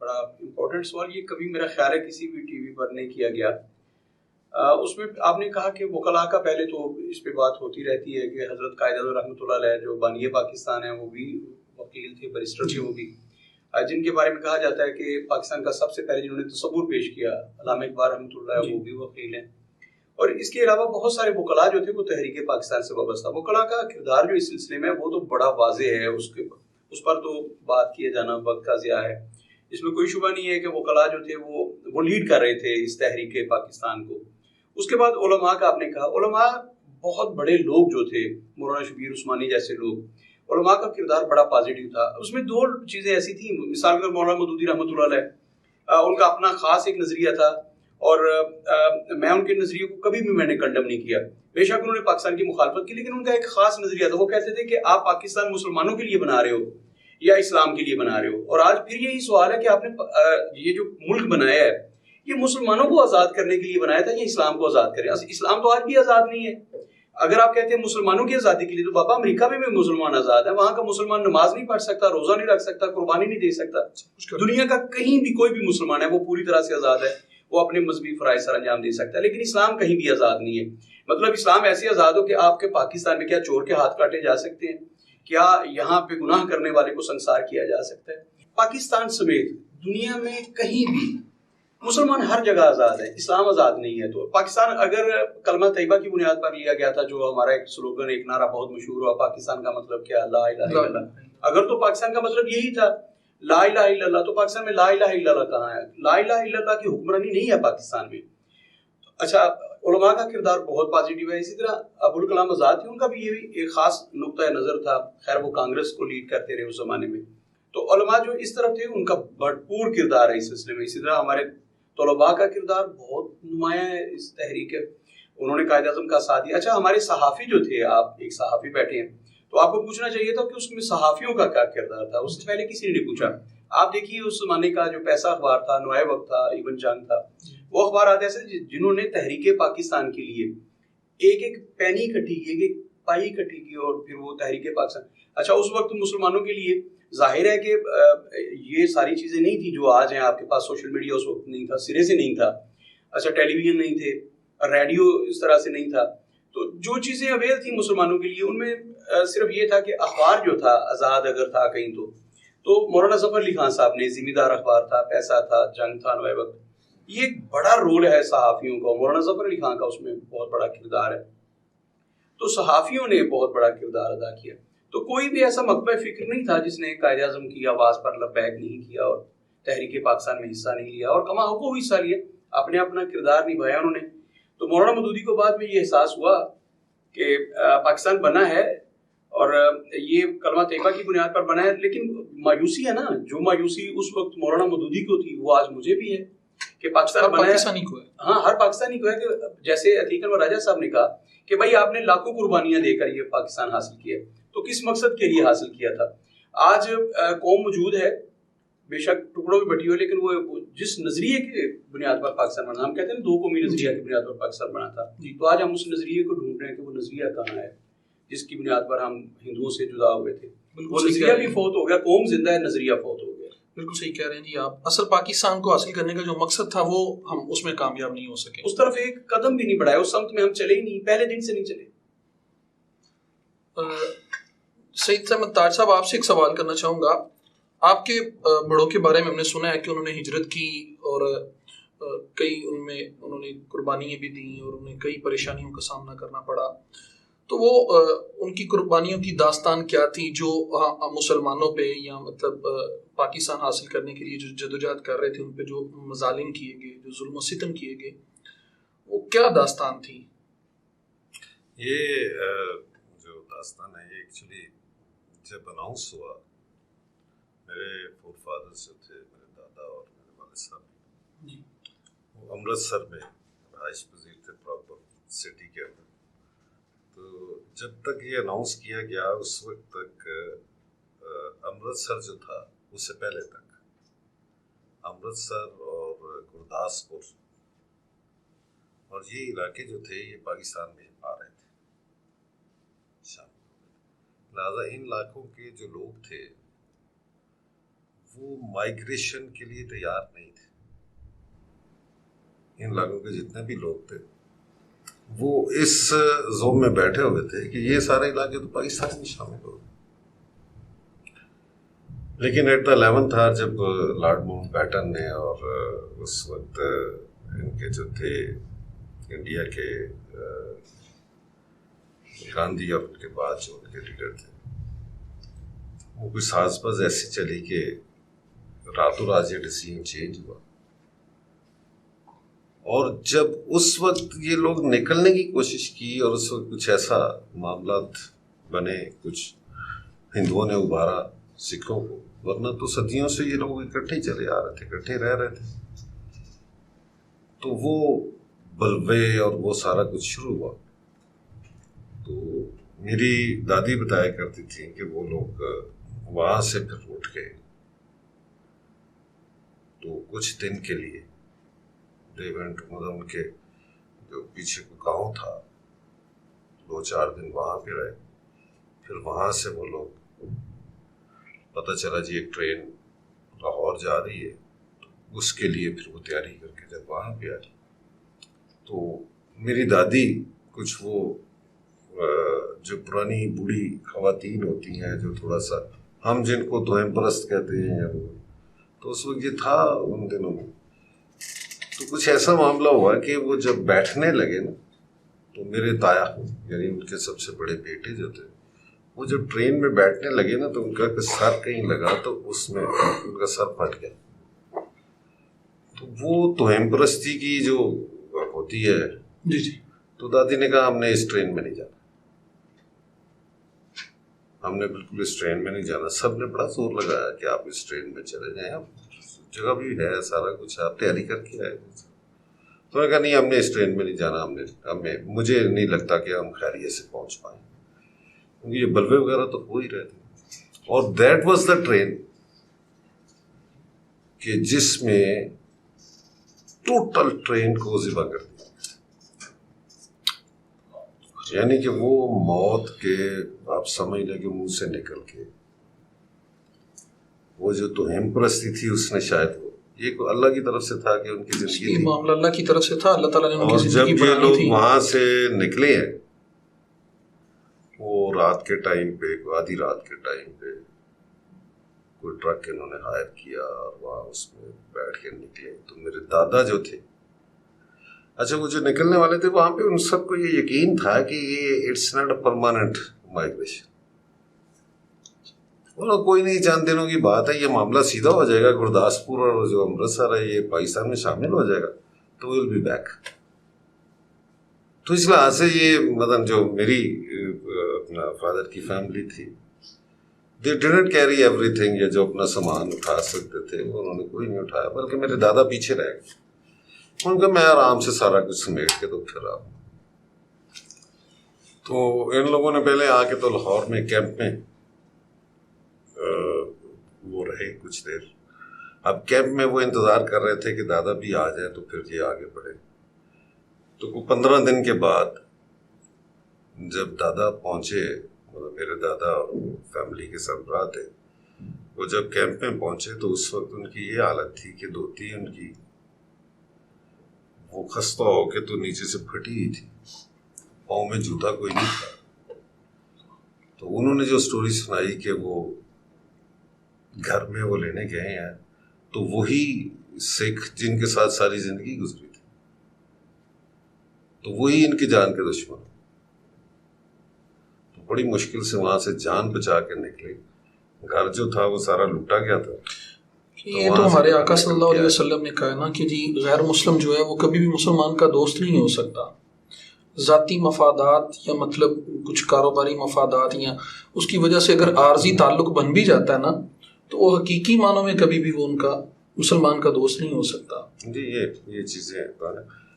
بڑا امپورٹنٹ سوال. یہ کبھی میرا خیال ہے کسی بھی ٹی وی پر نہیں کیا گیا. اس میں آپ نے کہا کہ وکلاء کا پہلے تو اس پہ بات ہوتی رہتی ہے کہ حضرت قائد اعظم رحمۃ اللہ علیہ جو بانی پاکستان ہیں وہ بھی وکیل تھے, بیرسٹر تھے وہ بھی, جن کے بارے میں کہا جاتا ہے کہ پاکستان کا سب سے پہلے جنہوں نے تصور پیش کیا علامہ اقبال رحمۃ اللہ وہ بھی وکیل ہیں. اور اس کے علاوہ بہت سارے وکلاء جو تھے وہ تحریک پاکستان سے وابستہ. وکلاء کا کردار جو اس سلسلے میں وہ تو بڑا واضح ہے, اس پر تو بات کیے جانا وقت کا ضیاع ہے. اس میں کوئی شبہ نہیں ہے کہ وکلاء جو تھے وہ لیڈ کر رہے تھے اس تحریک پاکستان کو. اس کے بعد علماء کا آپ نے کہا, علماء بہت بڑے لوگ جو تھے, مولانا شبیر عثمانی جیسے لوگ, علماء کا کردار بڑا پازیٹیو تھا. اس میں دو چیزیں ایسی تھیں, مثال کے مولانا مودودی رحمۃ اللہ علیہ, ان کا اپنا خاص ایک نظریہ تھا اور میں ان کے نظریے کو کبھی بھی میں نے کنڈم نہیں کیا. بے شک انہوں نے پاکستان کی مخالفت کی, لیکن ان کا ایک خاص نظریہ تھا. وہ کہتے تھے کہ آپ پاکستان مسلمانوں کے لیے بنا رہے ہو یا اسلام کے لیے بنا رہے ہو. اور آج پھر یہی سوال ہے کہ آپ نے یہ جو ملک بنایا ہے یہ مسلمانوں کو آزاد کرنے کے لیے بنایا تھا یا اسلام کو آزاد کرے. اسلام تو آج بھی آزاد نہیں ہے. اگر آپ کہتے ہیں مسلمانوں کی آزادی کے لیے تو بابا امریکہ میں بھی مسلمان آزاد ہے. وہاں کا مسلمان نماز نہیں پڑھ سکتا, روزہ نہیں رکھ سکتا, قربانی نہیں دے سکتا. دنیا کا کہیں بھی کوئی بھی مسلمان ہے وہ پوری طرح سے آزاد ہے, وہ اپنے مذہبی فرائض سر انجام دے سکتا ہے. لیکن اسلام کہیں بھی آزاد نہیں ہے. مطلب اسلام ایسے آزاد ہو کہ آپ کے پاکستان میں کیا چور کے ہاتھ کاٹے جا سکتے ہیں, کیا یہاں پہ گناہ کرنے والے کو سنسار کیا جا سکتا ہے. پاکستان سمیت دنیا میں کہیں بھی مسلمان ہر جگہ آزاد ہے, اسلام آزاد نہیں ہے. تو پاکستان اگر کلمہ طیبہ کی بنیاد پر لیا گیا تھا, جو ہمارا ایک سلوگن ایک نعرہ بہت مشہور ہوا, پاکستان کا مطلب کیا, لا الہ الا اللہ, اگر تو پاکستان کا مطلب یہی تھا لا الہ الا اللہ, تو پاکستان میں لا الہ الا اللہ کہاں ہے؟ لا الہ الا اللہ کی حکمرانی نہیں ہے پاکستان میں. اچھا, علماء کا کردار بہت پازیٹیو ہے. اسی طرح ابوالکلام آزاد تھے, ان کا بھی یہ ایک خاص نقطۂ نظر تھا. خیر وہ کانگریس کو لیڈ کرتے رہے اس زمانے میں. تو علماء جو اس طرف تھے ان کا بھرپور کردار ہے اس سلسلے میں. اسی طرح ہمارے طلباء کا کردار بہت نمایاں ہے اس تحریک, انہوں نے قائد اعظم کا ساتھ دیا. اچھا, ہمارے صحافی جو تھے, آپ ایک صحافی بیٹھے ہیں تو آپ کو پوچھنا چاہیے تھا کہ اس میں صحافیوں کا کیا کردار تھا. اس سے پہلے کسی نے نہیں پوچھا. آپ دیکھیے اس زمانے کا جو پیسہ اخبار تھا, نوائے وقت تھا, ایون جنگ تھا, وہ اخبارات ایسے جنہوں نے تحریک پاکستان کے لیے ایک ایک پینی اکٹھی کی, ایک ایک پائی اکٹھی کی, اور پھر وہ تحریک پاکستان. اچھا, اس وقت مسلمانوں کے لیے ظاہر ہے کہ یہ ساری چیزیں نہیں تھی جو آج ہیں. آپ کے پاس سوشل میڈیا اس وقت نہیں تھا, سرے سے نہیں تھا. اچھا, ٹیلی ویژن نہیں تھے, ریڈیو اس طرح سے نہیں تھا. تو جو چیزیں اویل تھیں مسلمانوں کے لیے ان میں صرف یہ تھا کہ اخبار جو تھا آزاد اگر تھا کہیں تو مولانا ظفر علی خان صاحب نے, ذمہ دار اخبار تھا, پیسہ تھا, جنگ تھا, نوائے وقت. یہ ایک بڑا رول ہے صحافیوں کا, مولانا ظفر علی خان کا اس میں بہت بڑا کردار ہے. تو صحافیوں نے بہت بڑا کردار ادا کیا. تو کوئی بھی ایسا مکتبہ فکر نہیں تھا جس نے قائد اعظم کی آواز پر لبیک نہیں کیا اور تحریک پاکستان میں حصہ نہیں لیا, اور کما حقوق حصہ لیا, اپنے اپنا کردار نبھایا انہوں نے. تو مولانا مودودی کو بعد میں یہ احساس ہوا کہ پاکستان بنا ہے اور یہ کلمہ طیبہ کی بنیاد پر بنا ہے, لیکن مایوسی ہے نا, جو مایوسی اس وقت مولانا مودودی کو تھی وہ آج مجھے بھی ہے کہ پاکستان بنا ہے. ہاں, ہر پاکستانی کو ہے کہ جیسے عتیق انور راجہ صاحب نے کہا کہ بھائی آپ نے لاکھوں قربانیاں دے کر یہ پاکستان حاصل کیا, تو کس مقصد کے لیے حاصل کیا تھا؟ آج قوم موجود ہے, بے شک ٹکڑوں میں بٹی ہوئی, لیکن وہ جس نظریے کی بنیاد پر پاکستان بنا, ہم کہتے ہیں دو قومی نظریہ کی بنیاد پر پاکستان بنا تھا, تو آج ہم اس نظریے کو ڈھونڈ رہے ہیں کہ وہ نظریہ کہاں ہے جس کی بنیاد پر ہم ہندوؤں سے جدا ہوئے تھے. وہ نظریہ بھی فوت ہو گیا, قوم زندہ ہے, نظریہ فوت ہو گیا. بالکل صحیح کہہ رہے ہیں جی آپ. اصل پاکستان کو حاصل کرنے کا جو مقصد تھا وہ ہم اس میں کامیاب نہیں ہو سکے, اس طرف ایک قدم بھی نہیں بڑھایا, اس سمت میں ہم چلے ہی نہیں, پہلے دن سے نہیں چلے. سعید احمد تاج صاحب, آپ سے ایک سوال کرنا چاہوں گا. آپ کے بڑوں کے بارے میں ہم نے سنا ہے کہ انہوں نے ہجرت کی اور کئی انہوں نے قربانیاں بھی دیں اور انہیں کئی پریشانیوں کا سامنا کرنا پڑا. تو وہ ان کی قربانیوں کی داستان کیا تھی جو مسلمانوں پہ یا مطلب پاکستان حاصل کرنے کے لیے جو جدوجہد کر رہے تھے ان پہ جو مظالم کیے گئے, جو ظلم و ستم کیے گئے, وہ کیا داستان تھی؟ یہ جو داستان ہے یہ ایکچولی جب اناؤنس ہوا, میرے فور فادر جو تھے, میرے دادا اور میرے والد صاحب, وہ امرتسر میں رہائش پذیر تھے پراپر سٹی کے اندر. تو جب تک یہ اناؤنس کیا گیا اس وقت تک امرتسر جو تھا اس سے پہلے تک امرتسر اور گرداسپور اور یہ علاقے جو تھے یہ پاکستان میں آ رہے تھے شام. لہٰذا ان علاقوں کے جو لوگ تھے وہ مائگریشن کے لیے تیار نہیں تھے. ان علاقوں کے جتنے بھی لوگ تھے وہ اس زوم میں بیٹھے ہوئے تھے کہ یہ سارے علاقے تو پاکستان میں شامل ہو گئے. لیکن ایٹ دا 11th hour جب لارڈ ماؤنٹ بیٹن نے اور اس وقت ان کے جو تھے انڈیا کے گاندھی اور ان کے بعد جو ان کے لیڈر تھے وہ کوئی ساز باز ایسی چلی کہ راتوں رات یہ ڈیسیژن چینج ہوا. اور جب اس وقت یہ لوگ نکلنے کی کوشش کی اور اس وقت کچھ ایسا معاملات بنے, کچھ ہندوؤں نے ابھارا سکھوں کو, ورنہ تو صدیوں سے یہ لوگ اکٹھے ہی چلے آ رہے تھے, اکٹھے رہ رہے تھے. تو وہ بلوے اور وہ سارا کچھ شروع ہوا. تو میری دادی بتایا کرتی تھی کہ وہ لوگ وہاں سے پھر اٹھ گئے تو کچھ دن کے لیے مطلب ان کے جو پیچھے کو گاؤں تھا 2-4 دن وہاں پہ رہے. پھر وہاں سے وہ لوگ پتہ چلا جی ایک ٹرین لاہور جا رہی ہے, تو اس کے لیے پھر وہ تیاری کر کے جب وہاں پہ آئی تو میری دادی کچھ وہ جو پرانی بوڑھی خواتین ہوتی ہیں جو تھوڑا سا ہم جن کو توہم پرست کہتے ہیں, تو اس وقت یہ تھا ان دنوں میں. تو کچھ ایسا معاملہ ہوا کہ وہ جب بیٹھنے لگے نا تو میرے تایا یعنی ان کے سب سے بڑے بیٹے جو تھے وہ جب ٹرین میں بیٹھنے لگے نا تو ان کا سر کہیں لگا تو اس میں ان کا سر پھٹ گیا. تو وہ توہم پرستی کی جو ہوتی ہے جی جی, تو دادی نے کہا ہم نے اس ٹرین میں نہیں جانا, ہم نے بالکل اس ٹرین میں نہیں جانا. سب نے بڑا زور لگایا کہ آپ اس ٹرین میں چلے جائیں, اب جگہ بھی ہے سارا کچھ, آپ تیاری کر کے آئے. تو میں نے کہا نہیں ہم نے اس ٹرین میں نہیں جانا, مجھے نہیں لگتا کہ ہم خیریت سے پہنچ پائیں, کیونکہ یہ بلوے وغیرہ تو ہو ہی رہے تھے. اور دیٹ واز دا ٹرین کہ جس میں ٹوٹل ٹرین کو ذبح کر دیا, یعنی کہ وہ موت کے آپ سمجھ لیں کہ منہ سے نکل کے وہ جو توہم پرستی تھی اس نے شاید یہ اللہ کی طرف سے تھا کہ ان کی زندگی یہ معاملہ اللہ کی طرف سے تھا, اللہ تعالیٰ نے ان کی زندگی بنانی تھی. اور جب یہ لوگ تھی وہاں سے نکلے ہیں وہ رات کے ٹائم پہ, آدھی رات کے ٹائم پہ کوئی ٹرک انہوں نے ہائر کیا اور وہاں اس میں بیٹھ کے نکلے. تو میرے دادا جو تھے, اچھا وہ جو نکلنے والے تھے وہاں پہ ان سب کو یہ یقین تھا کہ یہ it's not a permanent migration, کوئی نہیں چند دنوں کی بات ہے, یہ معاملہ سیدھا ہو جائے گا, گرداسپور اور جو امرتسر ہے یہ پاکستان میں شامل ہو جائے گا تو ویل بی بیک. تو اس لحاظ سے یہ مطلب جو میری اپنا فادر کی فیملی تھی they didn't carry every thing, یا جو اپنا سامان اٹھا سکتے تھے وہ انہوں نے کوئی نہیں اٹھایا, بلکہ میرے دادا پیچھے رہ گئے. ان کا میں آرام سے سارا کچھ سمیٹ کے تو پھر آؤں. تو ان لوگوں نے پہلے آ کے تو لاہور میں کیمپ میں وہ رہے کچھ دیر. اب کیمپ میں وہ انتظار کر رہے تھے کہ دادا بھی آ جائے تو پھر یہ آگے بڑھے. تو 15 دن کے بعد جب دادا پہنچے, مطلب میرے دادا فیملی کے سربراہ تھے, وہ جب کیمپ میں پہنچے تو اس وقت ان کی یہ حالت تھی کہ دھوتی ان کی وہ خستہ ہو کے تو نیچے سے پھٹی ہی تھی, پاؤں میں جوتا کوئی نہیں تھا. تو انہوں نے جو سٹوری سنائی کہ وہ گھر میں وہ لینے گئے ہیں تو وہی سکھ جن کے ساتھ ساری زندگی گزری تھی, تو وہی ان کی جان کے دشمن. تو بڑی مشکل سے وہاں سے جان بچا کے نکلے. گھر جو تھا وہ سارا لوٹا گیا تھا. یہ تو ہمارے آقا صلی اللہ علیہ وسلم نے کہا نا کہ جی غیر مسلم جو ہے وہ کبھی بھی مسلمان کا دوست نہیں ہو سکتا. ذاتی مفادات یا مطلب کچھ کاروباری مفادات یا اس کی وجہ سے اگر عارضی تعلق بن بھی جاتا ہے نا تو وہ حقیقی معنوں میں کبھی بھی وہ ان کا مسلمان کا دوست نہیں ہو سکتا. جی یہ چیزیں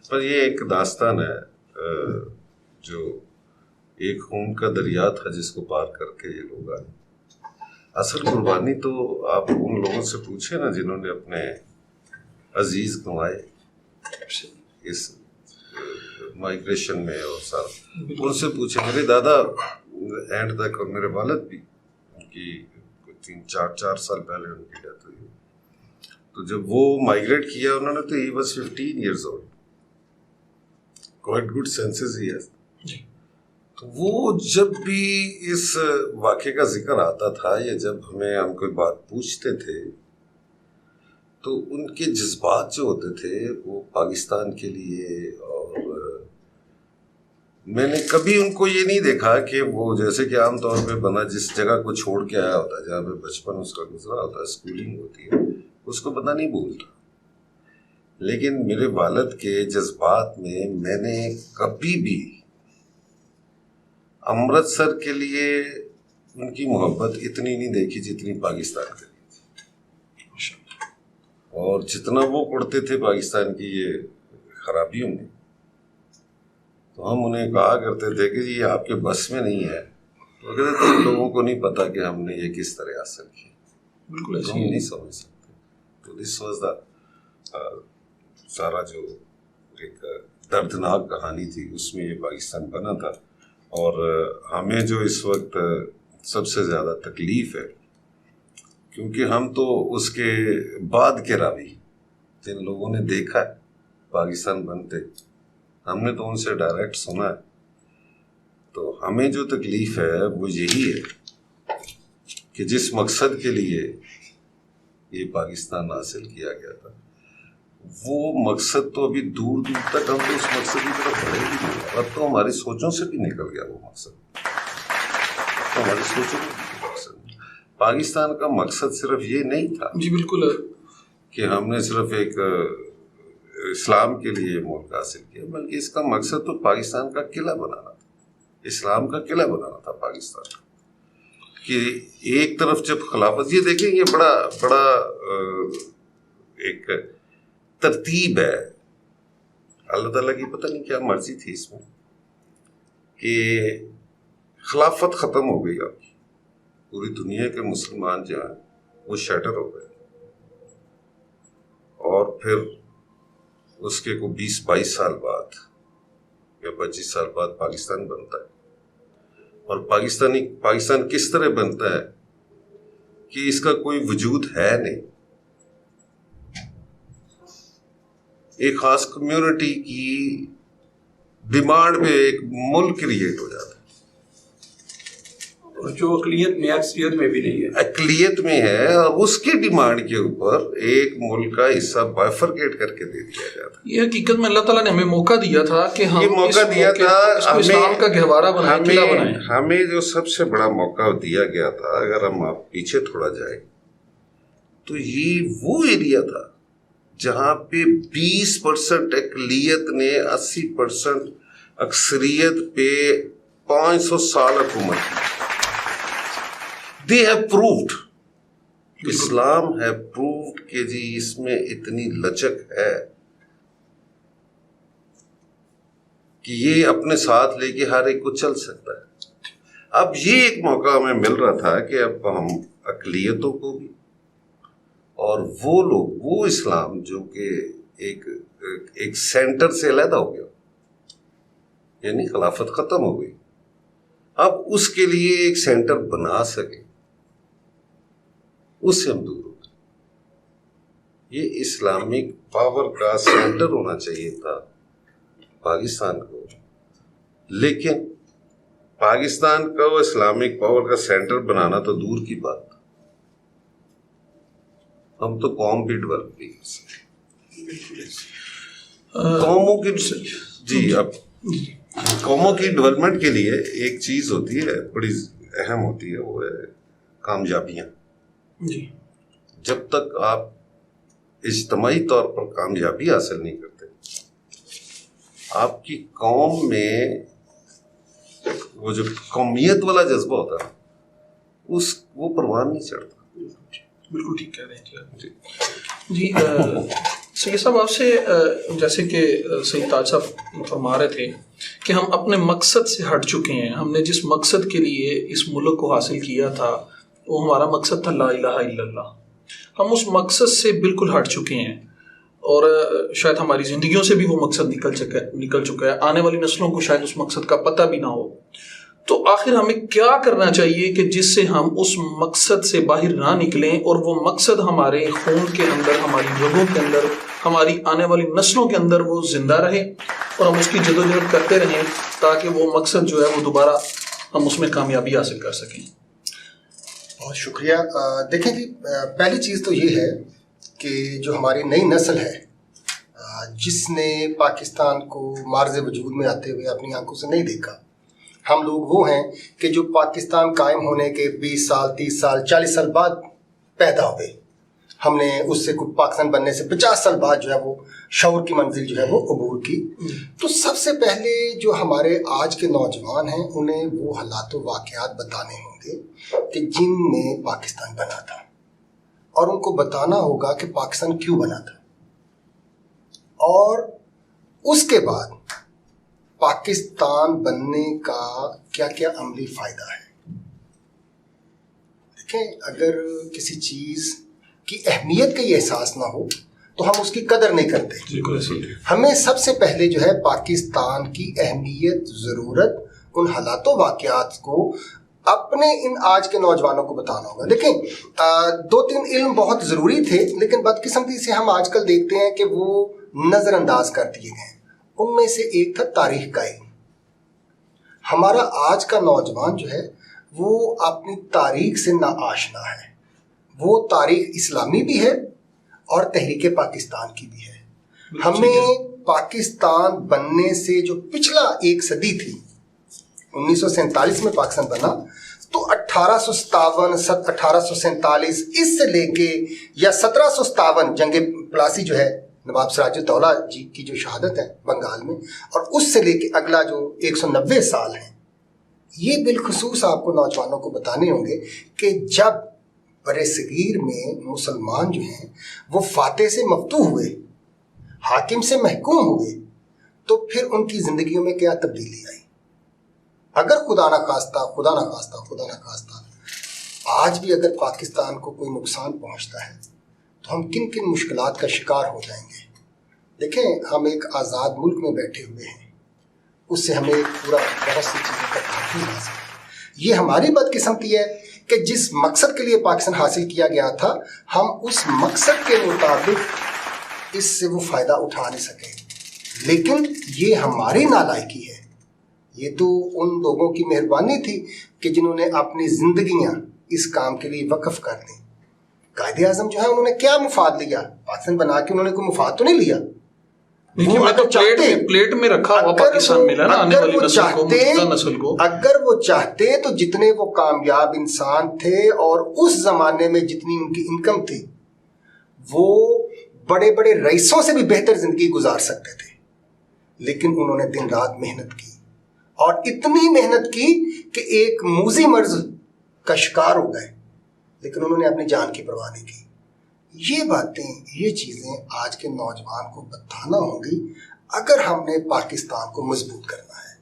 پر یہ ایک داستان ہے جو ایک خون کا دریا تھا جس کو پار کر کے یہ لوگ آئے. اصل قربانی تو آپ ان لوگوں سے پوچھیں نا جنہوں نے اپنے عزیز گنوائے اس مائگریشن میں, اور سارا ان سے پوچھیں. میرے دادا اینڈ تک اور میرے والد بھی ان کی 4 سال پہلے ان کی ڈیتھ ہوئی. تو جب وہ مائگریٹ کیا انہوں نے تو ہی was 15 years old. Quite good senses ہی ہے. تو وہ جب بھی اس واقعے کا ذکر آتا تھا یا جب ہم کوئی بات پوچھتے تھے تو ان کے جذبات جو ہوتے تھے وہ پاکستان کے لیے، اور میں نے کبھی ان کو یہ نہیں دیکھا کہ وہ جیسے کہ عام طور پہ بندہ جس جگہ کو چھوڑ کے آیا ہوتا ہے، جہاں پہ بچپن اس کا گزرا ہوتا ہے، اسکولنگ ہوتی ہے، اس کو بندہ نہیں بھولتا. لیکن میرے والد کے جذبات میں نے کبھی بھی امرتسر کے لیے ان کی محبت اتنی نہیں دیکھی جتنی پاکستان کے لیے، اور جتنا وہ پڑھتے تھے پاکستان کی یہ خرابیوں میں، تو ہم انہیں کہا کرتے تھے کہ جی یہ آپ کے بس میں نہیں ہے. تو کہتے تھے لوگوں کو نہیں پتا کہ ہم نے یہ کس طرح حاصل کی، بالکل ہم نہیں سمجھ سکتے. تو دس واز دا سارا جو ایک دردناک کہانی تھی، اس میں یہ پاکستان بنا تھا. اور ہمیں جو اس وقت سب سے زیادہ تکلیف ہے، کیونکہ ہم تو اس کے بعد کے راوی، جن لوگوں نے دیکھا ہے پاکستان بنتے، ہم نے تو ان سے ڈائریکٹ سنا ہے. تو ہمیں جو تکلیف ہے وہ یہی ہے کہ جس مقصد کے لیے یہ پاکستان حاصل کیا گیا تھا، وہ مقصد تو ابھی دور دور تک ہم تو اس مقصد کی طرف بڑھے ہی نہیں. اب تو ہماری سوچوں سے بھی نکل گیا وہ مقصد. تو ہماری سوچوں میں مقصد پاکستان کا مقصد صرف یہ نہیں تھا جی بالکل کہ ہم نے صرف ایک اسلام کے لیے ملک حاصل کیا، بلکہ اس کا مقصد تو پاکستان کا قلعہ بنانا تھا، اسلام کا قلعہ بنانا تھا پاکستان کا. کہ ایک طرف جب خلافت، یہ دیکھیں یہ بڑا ایک ترتیب ہے. اللہ تعالیٰ کی پتہ نہیں کیا مرضی تھی اس میں کہ خلافت ختم ہو گئی. آپ کی پوری دنیا کے مسلمان جہاں وہ شیٹر ہو گئے، اور پھر اس کے کو 20-22 سال بعد یا 25 سال بعد پاکستان بنتا ہے. اور پاکستان کس طرح بنتا ہے کہ اس کا کوئی وجود ہے نہیں. ایک خاص کمیونٹی کی ڈیمانڈ پہ ایک ملک کریٹ ہو جاتا ہے، اور جو اقلیت میں اکثریت میں بھی نہیں ہے، اقلیت میں ہے، اور اس کی ڈیمانڈ کے اوپر ایک ملک کا حصہ بائفرکیٹ کر کے دے دیا جاتا ہے. یہ حقیقت میں اللہ تعالیٰ نے ہمیں موقع دیا تھا کہ ہم یہ موقع دیا تھا اسلام کا گہوارہ بنائیں، قلعہ بنائیں. ہمیں جو سب سے بڑا موقع دیا گیا تھا، اگر ہم آپ پیچھے تھوڑا جائیں تو یہ وہ ایریا تھا جہاں پہ 20% اقلیت نے 80% اکثریت پہ 500 سال حکومت کی. They have proved, اسلام ہے proved کہ جی اس میں اتنی لچک ہے کہ یہ اپنے ساتھ لے کے ہر ایک کو چل سکتا ہے. اب یہ ایک موقع ہمیں مل رہا تھا کہ اب ہم اقلیتوں کو بھی، اور وہ لوگ، وہ اسلام جو کہ ایک سینٹر سے علیحدہ ہو گیا، یعنی خلافت ختم ہو گئی، اب اس کے لیے ایک سینٹر بنا سکے، اس سے ہم دور ہو گئے. یہ اسلامک پاور کا سینٹر ہونا چاہیے تھا پاکستان کو، لیکن پاکستان کا وہ اسلامک پاور کا سینٹر بنانا تو دور کی بات، ہم تو قوم بھی ڈیولپ نہیں کر سکتے. قوموں کی جی اب قوموں کی ڈیولپمنٹ کے لیے ایک چیز ہوتی ہے بڑی اہم ہوتی ہے، وہ ہے کامیابیاں. جی جب تک آپ اجتماعی طور پر کامیابی حاصل نہیں کرتے، آپ کی قوم میں وہ جو قومیت والا جذبہ ہوتا ہے وہ پروان نہیں چڑھتا. بالکل ٹھیک کہہ رہے ہیں جی. جی سید صاحب آپ سے جیسے کہ سید تاج صاحب فرما رہے تھے کہ ہم اپنے مقصد سے ہٹ چکے ہیں. ہم نے جس مقصد کے لیے اس ملک کو حاصل کیا تھا وہ ہمارا مقصد تھا لا الہ الا اللہ. ہم اس مقصد سے بالکل ہٹ چکے ہیں، اور شاید ہماری زندگیوں سے بھی وہ مقصد نکل چکا ہے. آنے والی نسلوں کو شاید اس مقصد کا پتہ بھی نہ ہو. تو آخر ہمیں کیا کرنا چاہیے کہ جس سے ہم اس مقصد سے باہر نہ نکلیں اور وہ مقصد ہمارے خون کے اندر، ہماری رگوں کے اندر، ہماری آنے والی نسلوں کے اندر وہ زندہ رہے اور ہم اس کی جدوجہد کرتے رہیں تاکہ وہ مقصد جو ہے وہ دوبارہ ہم اس میں کامیابی حاصل کر سکیں؟ بہت شکریہ. دیکھیں جی، پہلی چیز تو یہ ہے کہ جو ہماری نئی نسل ہے جس نے پاکستان کو معرض وجود میں آتے ہوئے اپنی آنکھوں سے نہیں دیکھا، ہم لوگ وہ ہیں کہ جو پاکستان قائم ہونے کے 20 سال 30 سال 40 سال بعد پیدا ہوئے. ہم نے اس سے پاکستان بننے سے 50 سال بعد جو ہے وہ شعور کی منزل جو ہے وہ عبور کی. تو سب سے پہلے جو ہمارے آج کے نوجوان ہیں انہیں وہ حالات و واقعات بتانے ہوں گے کہ جن میں پاکستان بنا تھا، اور ان کو بتانا ہوگا کہ پاکستان کیوں بنا تھا، اور اس کے بعد پاکستان بننے کا کیا کیا عملی فائدہ ہے. دیکھیں، اگر کسی چیز کی اہمیت کا یہ احساس نہ ہو تو ہم اس کی قدر نہیں کرتے. ہمیں سب سے پہلے جو ہے پاکستان کی اہمیت، ضرورت، ان حالات و واقعات کو اپنے ان آج کے نوجوانوں کو بتانا ہوگا. دیکھیں، 2-3 علم بہت ضروری تھے لیکن بدقسمتی سے ہم آج کل دیکھتے ہیں کہ وہ نظر انداز کر دیے گئے. ان میں سے ایک تھا تاریخ کا علم. ہمارا آج کا نوجوان جو ہے وہ اپنی تاریخ سے ناآشنا ہے. وہ تاریخ اسلامی بھی ہے اور تحریک پاکستان کی بھی ہے. ہمیں پاکستان بننے سے جو پچھلا ایک صدی تھی، 1947 میں پاکستان بنا، تو 1857 1847 اس سے لے کے یا 1757 جنگ پلاسی جو ہے نواب سراج الدولہ جی کی جو شہادت ہے بنگال میں، اور اس سے لے کے اگلا جو 190 سال ہیں، یہ بالخصوص آپ کو نوجوانوں کو بتانے ہوں گے کہ جب برِ صغیر میں مسلمان جو ہیں وہ فاتح سے مفتوح ہوئے، حاکم سے محکوم ہوئے، تو پھر ان کی زندگیوں میں کیا تبدیلی آئی. اگر خدا نخواستہ آج بھی اگر پاکستان کو کوئی نقصان پہنچتا ہے تو ہم کن کن مشکلات کا شکار ہو جائیں گے. دیکھیں، ہم ایک آزاد ملک میں بیٹھے ہوئے ہیں، اس سے ہمیں پورا بہت سی چیزوں کا تحفظ حاصل ہے. یہ ہماری بدقسمتی ہے کہ جس مقصد کے لیے پاکستان حاصل کیا گیا تھا، ہم اس مقصد کے مطابق اس سے وہ فائدہ اٹھا نہیں سکے. لیکن یہ ہماری نالائکی ہے. یہ تو ان لوگوں کی مہربانی تھی کہ جنہوں نے اپنی زندگیاں اس کام کے لیے وقف کر دیں. قائد اعظم جو ہے انہوں نے کیا مفاد لیا؟ پاکستان بنا کے انہوں نے کوئی مفاد تو نہیں لیا. پلیٹ میں رکھا ہوا پاکستان ملا نا آنے والی نسل کو. اگر وہ چاہتے تو جتنے وہ کامیاب انسان تھے اور اس زمانے میں جتنی ان کی انکم تھی، وہ بڑے بڑے رئیسوں سے بھی بہتر زندگی گزار سکتے تھے. لیکن انہوں نے دن رات محنت کی، اور اتنی محنت کی کہ ایک موذی مرض کا شکار ہو گئے، لیکن انہوں نے اپنی جان کی پرواہ نہیں کی. یہ باتیں، یہ چیزیں آج کے نوجوان کو بتانا ہوں گی اگر ہم نے پاکستان کو مضبوط کرنا ہے.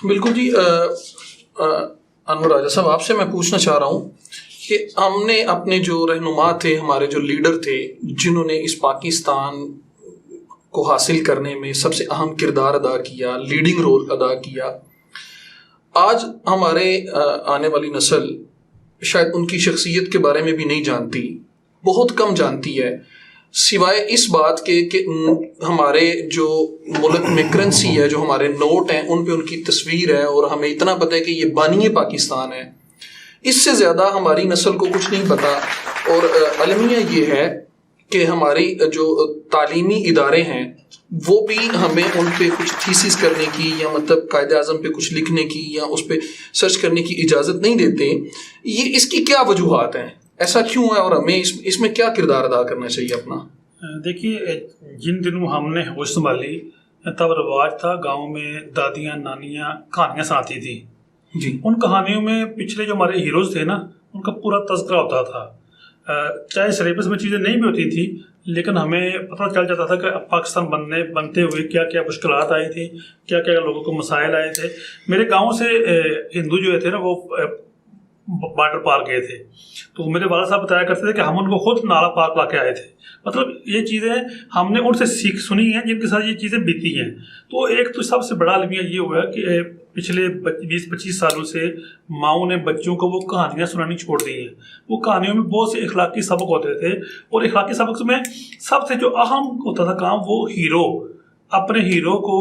بالکل جی. انور راجہ صاحب، آپ سے میں پوچھنا چاہ رہا ہوں کہ ہم نے اپنے جو رہنما تھے، ہمارے جو لیڈر تھے، جنہوں نے اس پاکستان کو حاصل کرنے میں سب سے اہم کردار ادا کیا، لیڈنگ رول ادا کیا، آج ہمارے آنے والی نسل شاید ان کی شخصیت کے بارے میں بھی نہیں جانتی، بہت کم جانتی ہے، سوائے اس بات کے کہ ہمارے جو ملک میں کرنسی ہے، جو ہمارے نوٹ ہیں، ان پہ ان کی تصویر ہے اور ہمیں اتنا پتہ ہے کہ یہ بانی پاکستان ہے. اس سے زیادہ ہماری نسل کو کچھ نہیں پتہ. اور المیہ یہ ہے کہ ہماری جو تعلیمی ادارے ہیں وہ بھی ہمیں ان پہ کچھ تھیسس کرنے کی یا مطلب قائد اعظم پہ کچھ لکھنے کی یا اس پہ سرچ کرنے کی اجازت نہیں دیتے. یہ اس کی کیا وجوہات ہیں؟ ایسا کیوں ہے اور ہمیں اس میں کیا کردار ادا کرنا چاہیے اپنا؟ دیکھیے، جن دنوں ہم نے ہوش سنبھالی تب رواج تھا گاؤں میں دادیاں نانیاں کہانیاں سناتی تھیں جی. ان کہانیوں میں پچھلے جو ہمارے ہیروز تھے نا، ان کا پورا تذکرہ ہوتا تھا. چاہے سلیبس میں چیزیں نہیں بھی ہوتی تھیں لیکن ہمیں پتہ چل جاتا تھا کہ پاکستان بنتے ہوئے کیا کیا مشکلات آئی تھیں، کیا کیا لوگوں کو مسائل آئے تھے. میرے گاؤں سے ہندو جو تھے نا وہ واٹر پارک گئے تھے، تو میرے والد صاحب بتایا کرتے تھے کہ ہم ان کو خود نالا پارک لا کے آئے تھے. مطلب یہ چیزیں ہم نے ان سے سیکھ سنی ہیں جن کے ساتھ یہ چیزیں بیتی ہیں. تو ایک تو سب سے بڑا المیہ یہ ہوا کہ پچھلے 20-25 سالوں سے ماؤں نے بچوں کو وہ کہانیاں سنانی چھوڑ دی ہیں. وہ کہانیوں میں بہت سے اخلاقی سبق ہوتے تھے, اور اخلاقی سبق میں سب سے جو اہم ہوتا تھا کام, وہ ہیرو اپنے ہیرو کو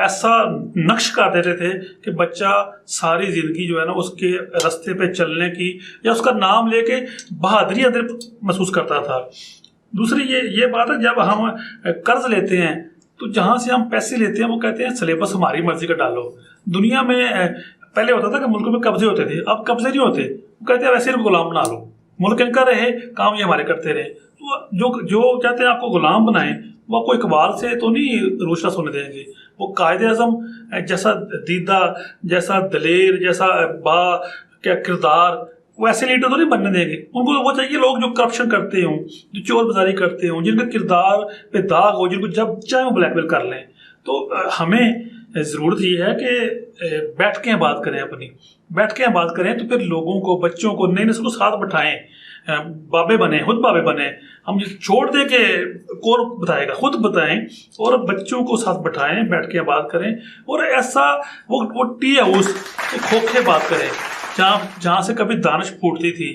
ایسا نقش کر دیتے تھے کہ بچہ ساری زندگی جو ہے نا اس کے راستے پہ چلنے کی یا اس کا نام لے کے بہادری اندر محسوس کرتا تھا. دوسری یہ بات ہے, جب ہم قرض لیتے ہیں تو جہاں سے ہم پیسے لیتے ہیں وہ کہتے ہیں سلیبس ہماری مرضی کا ڈالو. دنیا میں پہلے ہوتا تھا کہ ملکوں میں قبضے ہوتے تھے, اب قبضے نہیں ہوتے, وہ کہتے ہیں ویسے غلام بنا لو, ملک ان کا رہے, کام یہ ہمارے کرتے رہے. تو جو چاہتے ہیں آپ کو غلام بنائیں, وہ کوئی اقبال سے تو نہیں روشنا سونے دیں گے. وہ قائد اعظم جیسا دیدہ, جیسا دلیر, جیسا با کیا کردار, وہ ایسے لیڈر تو نہیں بننے دیں گے. ان کو وہ چاہیے لوگ جو کرپشن کرتے ہوں, جو چور بازاری کرتے ہوں, جن کا کردار پہ داغ ہو, جن کو جب چاہے وہ بلیک میل کر لیں. تو ہمیں ضرورت یہ ہے کہ بیٹھ کے بات کریں, اپنی بیٹھ کے بات کریں, تو پھر لوگوں کو, بچوں کو, نئے نسل کو ساتھ بٹھائیں, بابے بنیں, خود بابے بنیں. ہم چھوڑ دیں کہ کون بتائے گا, خود بتائیں اور بچوں کو ساتھ بٹھائیں, بیٹھ کے بات کریں. اور ایسا وہ ٹی ہاؤس کھوکھے بات کریں جہاں سے کبھی دانش پھوٹتی تھی.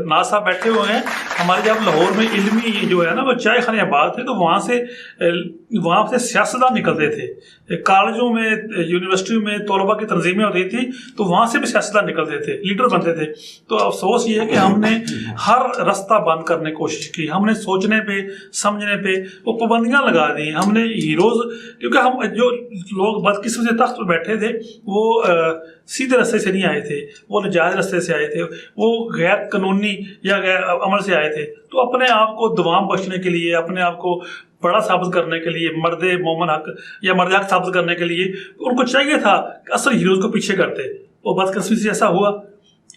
ناسا بیٹھے ہوئے ہیں ہمارے, جب لاہور میں علمی جو ہے نا وہ چائے خانے آباد تھے, تو وہاں سے سیاستدان نکلتے تھے. کالجوں میں, یونیورسٹیوں میں طلباء کی تنظیمیں ہوتی تھی, تو وہاں سے بھی سیاستدان نکلتے تھے, لیڈر بنتے تھے. تو افسوس یہ ہے کہ ہم نے ہر راستہ بند کرنے کی کوشش کی. ہم نے سوچنے پہ, سمجھنے پہ وہ پابندیاں لگا دی. ہم نے ہیروز, کیونکہ ہم جو لوگ بدقسمتی سے تخت پہ بیٹھے تھے وہ سیدھے راستے سے نہیں آئے تھے, وہ ناجائز راستے سے آئے تھے, وہ غیر قانونی یا غیر عمل سے آئے تھے. تو اپنے آپ کو دوام بخشنے کے لیے, اپنے آپ کو بڑا ثابت کرنے کے لیے, مرد مومن حق یا مرد حق ثابت کرنے کے لیے ان کو چاہیے تھا کہ اصل ہیروز کو پیچھے کرتے. وہ بدقسمتی سے ایسا ہوا.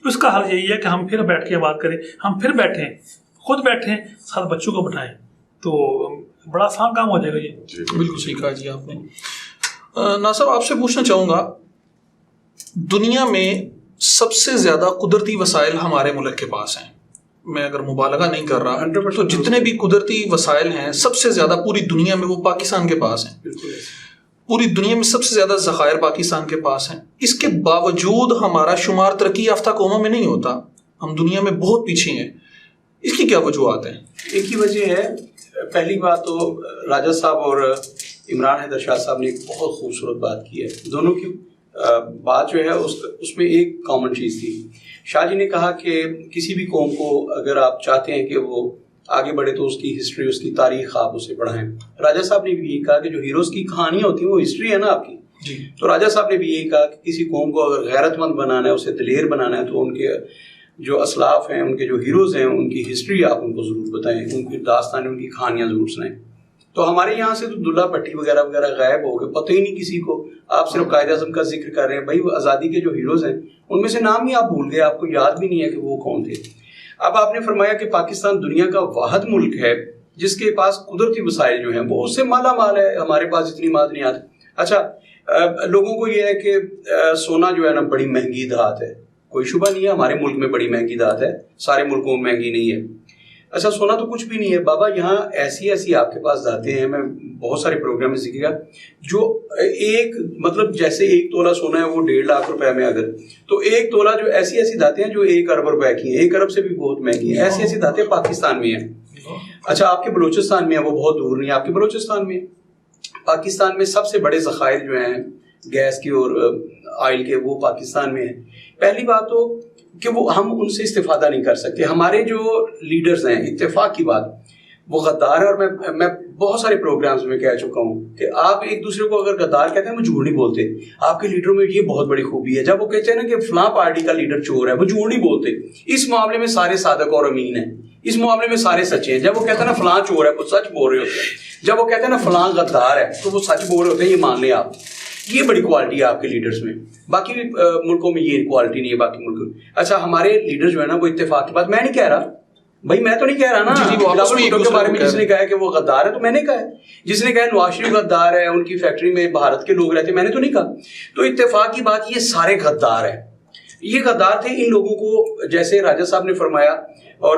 اس کا حل یہی ہے کہ ہم پھر بیٹھ کے بات کریں, ہم پھر بیٹھیں, خود بیٹھیں, ساتھ بچوں کو بٹھائیں, تو بڑا آسان کام ہو جائے گا. یہ بالکل صحیح کہا جی آپ نے. ناصر, آپ سے پوچھنا چاہوں گا, دنیا میں سب سے زیادہ قدرتی وسائل ہمارے ملک کے پاس ہیں. میں اگر مبالغہ نہیں کر رہا, تو جتنے بھی قدرتی وسائل ہیں سب سے زیادہ پوری دنیا میں وہ پاکستان کے پاس ہیں. پوری دنیا میں سب سے زیادہ ذخائر پاکستان کے پاس ہیں. اس کے باوجود ہمارا شمار ترقی یافتہ قوموں میں نہیں ہوتا. ہم دنیا میں بہت پیچھے ہیں. اس کی کیا وجوہات ہیں؟ ایک ہی وجہ ہے. پہلی بات تو راجہ صاحب اور عمران حیدر شاہ صاحب نے ایک بہت خوبصورت بات کی ہے. دونوں کی بات جو ہے اس میں ایک کامن چیز تھی. شاہ جی نے کہا کہ کسی بھی قوم کو اگر آپ چاہتے ہیں کہ وہ آگے بڑھے تو اس کی ہسٹری, اس کی تاریخ آپ اسے پڑھائیں. راجہ صاحب نے بھی یہی کہا کہ جو ہیروز کی کہانیاں ہوتی ہیں وہ ہسٹری ہے نا آپ کی. تو راجہ صاحب نے بھی یہی کہا کہ کسی قوم کو اگر غیرت مند بنانا ہے, اسے دلیر بنانا ہے, تو ان کے جو اسلاف ہیں, ان کے جو ہیروز ہیں, ان کی ہسٹری آپ ان کو ضرور بتائیں, ان کی داستانیں, ان کی کہانیاں ضرور سنائیں. تو ہمارے یہاں سے تو دلہا پٹی وغیرہ وغیرہ غائب ہو گئے, پتہ ہی نہیں کسی کو. آپ صرف قائد اعظم کا ذکر کر رہے ہیں. بھائی وہ آزادی کے جو ہیروز ہیں ان میں سے نام ہی آپ بھول گئے, آپ کو یاد بھی نہیں ہے کہ وہ کون تھے. اب آپ نے فرمایا کہ پاکستان دنیا کا واحد ملک ہے جس کے پاس قدرتی وسائل جو ہیں وہ اس سے مالا مال ہے. ہمارے پاس اتنی معدنیات. اچھا, لوگوں کو یہ ہے کہ سونا جو ہے نا بڑی مہنگی دھات ہے. کوئی شبہ نہیں ہے ہمارے ملک میں بڑی مہنگی دھات ہے, سارے ملکوں میں مہنگی نہیں ہے. اچھا, سونا تو کچھ بھی نہیں ہے بابا. یہاں ایسی آپ کے پاس دھاتیں ہیں, میں بہت سارے پروگرام میں سیکھے گا, جو ایک مطلب جیسے 1 تولہ سونا ہے وہ 1.5 لاکھ روپے میں, اگر تو 1 تولہ جو ایسی دھاتیں ہیں جو 1 ارب روپے کی ہیں, 1 ارب سے بھی بہت مہنگی ہیں. ایسی دھاتیں پاکستان میں ہیں. اچھا, آپ کے بلوچستان میں ہے, وہ بہت دور نہیں ہے, آپ کے بلوچستان میں. پاکستان میں سب سے بڑے ذخائر جو ہیں گیس کے اور آئل کے, وہ پاکستان میں ہیں. پہلی بات تو کہ وہ ہم ان سے استفادہ نہیں کر سکتے. ہمارے جو لیڈرز ہیں, اتفاق کی بات, وہ غدار ہے. اور میں بہت سارے پروگرامز میں کہہ چکا ہوں کہ آپ ایک دوسرے کو اگر غدار کہتے ہیں وہ جھوٹ نہیں بولتے. آپ کے لیڈروں میں یہ بہت بڑی خوبی ہے, جب وہ کہتے ہیں نا کہ فلاں پارٹی کا لیڈر چور ہے, وہ جھوٹ نہیں بولتے. اس معاملے میں سارے صادق اور امین ہیں, اس معاملے میں سارے سچے ہیں. جب وہ کہتے ہیں نا فلاں چور ہے, وہ سچ بول رہے ہوتے ہیں. جب وہ کہتے ہیں نا فلاں غدار ہے, تو وہ سچ بول رہے ہوتے ہیں. یہ مان لیں آپ. یہ بڑی کوالٹی ہے آپ کے لیڈرز میں. باقی ملکوں میں یہ کوالٹی نہیں ہے, باقی ملکوں میں. اچھا, ہمارے لیڈر جو ہے نا وہ اتفاق کی بات, میں نہیں کہہ رہا بھائی, میں تو نہیں کہہ رہا نا. کے بارے میں جس نے کہا کہ وہ غدار ہے, تو میں نے کہا ہے. جس نے کہا نواز شریف غدار ہے, ان کی فیکٹری میں بھارت کے لوگ رہتے, میں نے تو نہیں کہا. تو اتفاق کی بات, یہ سارے غدار ہیں. یہ غدار تھے. ان لوگوں کو جیسے راجہ صاحب نے فرمایا, اور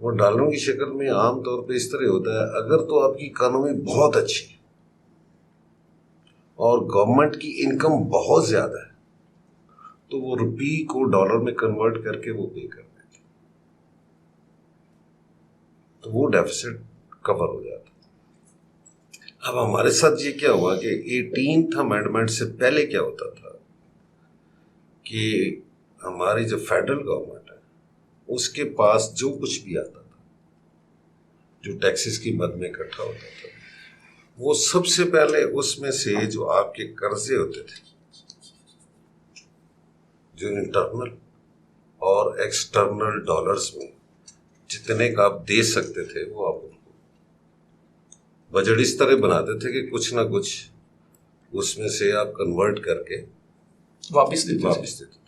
وہ ڈالروں کی شکل میں عام طور پہ اس طرح ہوتا ہے، اگر تو آپ کی اکانومی بہت اچھی ہے اور گورنمنٹ کی انکم بہت زیادہ ہے تو وہ روپی کو ڈالر میں کنورٹ کر کے وہ پے کر دیتے، تو وہ ڈیفیسٹ کور ہو جاتا۔ اب ہمارے ساتھ یہ کیا ہوا کہ 18th امینڈمنٹ سے پہلے کیا ہوتا تھا کہ ہماری جو فیڈرل گورنمنٹ ہے اس کے پاس جو کچھ بھی آتا تھا، جو ٹیکسز کی مد میں اکٹھا ہوتا تھا، وہ سب سے پہلے اس میں سے جو آپ کے قرضے ہوتے تھے، جو انٹرنل اور ایکسٹرنل ڈالرز میں جتنے کا آپ دے سکتے تھے، وہ آپ ان کو بجٹ اس طرح بناتے تھے کہ کچھ نہ کچھ اس میں سے آپ کنورٹ کر کے واپس دیتے تھے۔